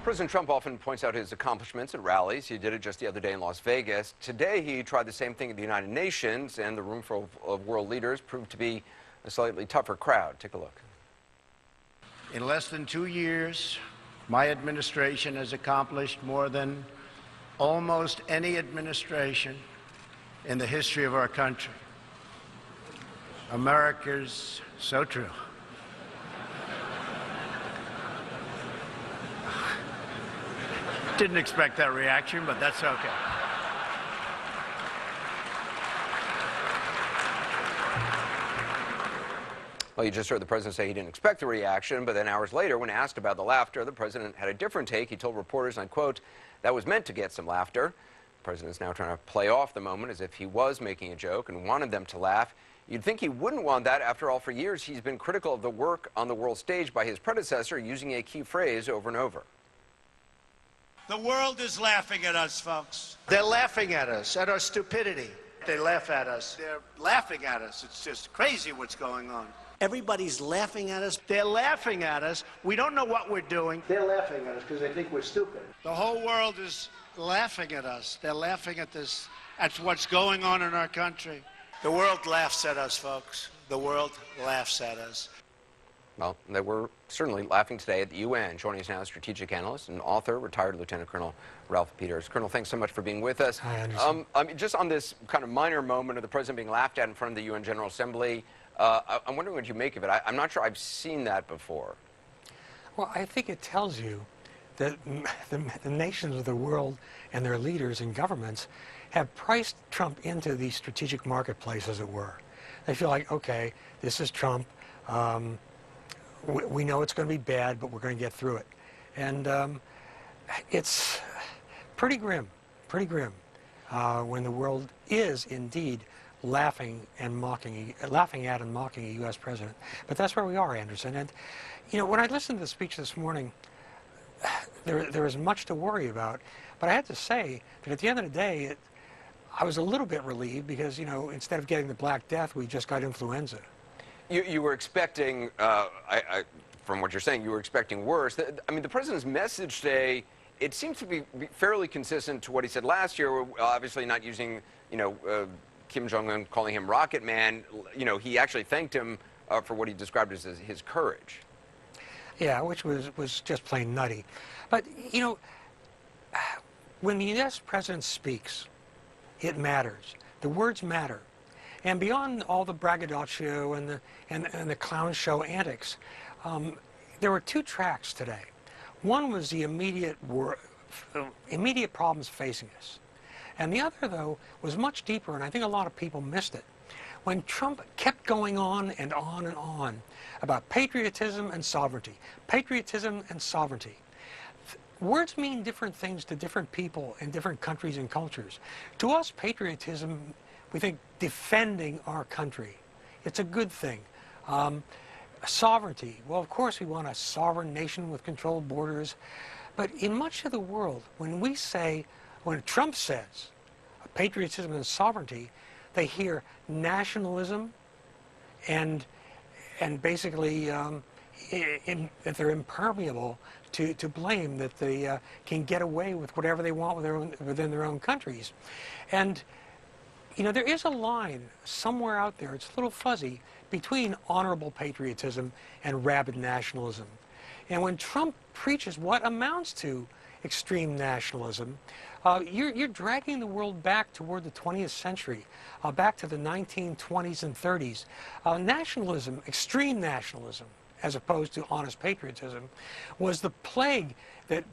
President Trump often points out his accomplishments at rallies. He did it just the other day in Las Vegas. Today, he tried the same thing at the United Nations, and the room full of world leaders proved to be a slightly tougher crowd. Take a look. In less than 2 years, my administration has accomplished more than almost any administration in the history of our country. America's so true. Didn't expect that reaction, but that's okay. Well, you just heard the president say he didn't expect the reaction, but then hours later, when asked about the laughter, the president had a different take. He told reporters, and I quote, "That was meant to get some laughter." The president is now trying to play off the moment as if he was making a joke and wanted them to laugh. You'd think he wouldn't want that. After all, for years, he's been critical of the work on the world stage by his predecessor, using a key phrase over and over. The world is laughing at us, folks. They're laughing at us, at our stupidity. They laugh at us. They're laughing at us. It's just crazy what's going on. Everybody's laughing at us. They're laughing at us. We don't know what we're doing. They're laughing at us because they think we're stupid. The whole world is laughing at us. They're laughing at this, at what's going on in our country. The world laughs at us, folks. The world laughs at us. Well, they were certainly laughing today at the UN. Joining us now is strategic analyst and author, retired Lieutenant Colonel Ralph Peters. Colonel, thanks so much for being with us. Hi, Anderson. Just on this kind of minor moment of the president being laughed at in front of the UN General Assembly, I'm wondering what you make of it. I'm not sure I've seen that before. Well, I think it tells you that the nations of the world and their leaders and governments have priced Trump into the strategic marketplace, as it were. They feel like, okay, this is Trump. We know it's going to be bad, but we're going to get through it. And it's pretty grim when the world is indeed laughing at and mocking a U.S. president. But that's where we are, Anderson. And, you know, when I listened to the speech this morning, there was much to worry about. But I had to say that at the end of the day, I was a little bit relieved because, you know, instead of getting the Black Death, we just got influenza. You were expecting, from what you're saying, you were expecting worse. I mean, the president's message today, it seems to be fairly consistent to what he said last year, obviously not using, you know, Kim Jong-un calling him Rocket Man. You know, he actually thanked him for what he described as his courage. Yeah, which was just plain nutty. But, you know, when the U.S. president speaks, it matters. The words matter. And beyond all the braggadocio and the clown show antics, there were two tracks today. One was the immediate problems facing us. And the other, though, was much deeper, and I think a lot of people missed it. When Trump kept going on and on and on about patriotism and sovereignty, patriotism and sovereignty. Words mean different things to different people in different countries and cultures. To us, patriotism, we think defending our country. It's a good thing. Sovereignty, well, of course we want a sovereign nation with controlled borders. But in much of the world, when Trump says patriotism and sovereignty, they hear nationalism and basically that they're impermeable to blame, that they can get away with whatever they want within their own countries. And you know, there is a line somewhere out there, it's a little fuzzy, between honorable patriotism and rabid nationalism. And when Trump preaches what amounts to extreme nationalism, you're dragging the world back toward the 20th century, back to the 1920s and 30s. Nationalism, extreme nationalism, as opposed to honest patriotism, was the plague that,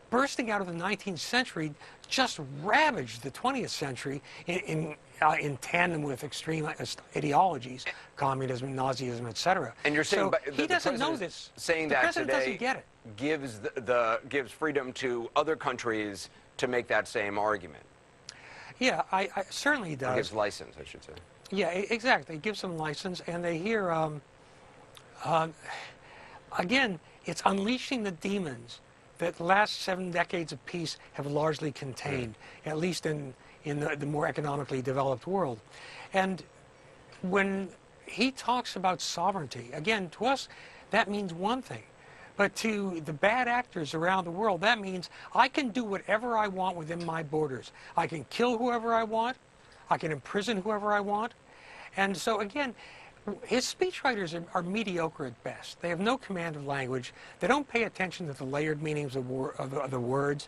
bursting out of the 19th century, just ravaged the 20th century in tandem with extreme ideologies, communism, Nazism, etc. And you're saying so he doesn't know this. Saying the that president today doesn't get it. gives freedom to other countries to make that same argument. Yeah, I certainly does. It gives license, I should say. Yeah, exactly. It gives them license, and they hear, again, it's unleashing the demons that the last 7 decades of peace have largely contained, at least in the more economically developed world. And when he talks about sovereignty, again, to us, that means one thing. But to the bad actors around the world, that means I can do whatever I want within my borders. I can kill whoever I want. I can imprison whoever I want. And so, again, his speechwriters are mediocre at best. They have no command of language. They don't pay attention to the layered meanings of the words.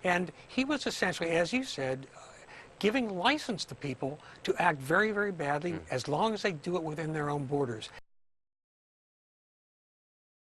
And he was essentially, as you said, giving license to people to act very, very badly as long as they do it within their own borders.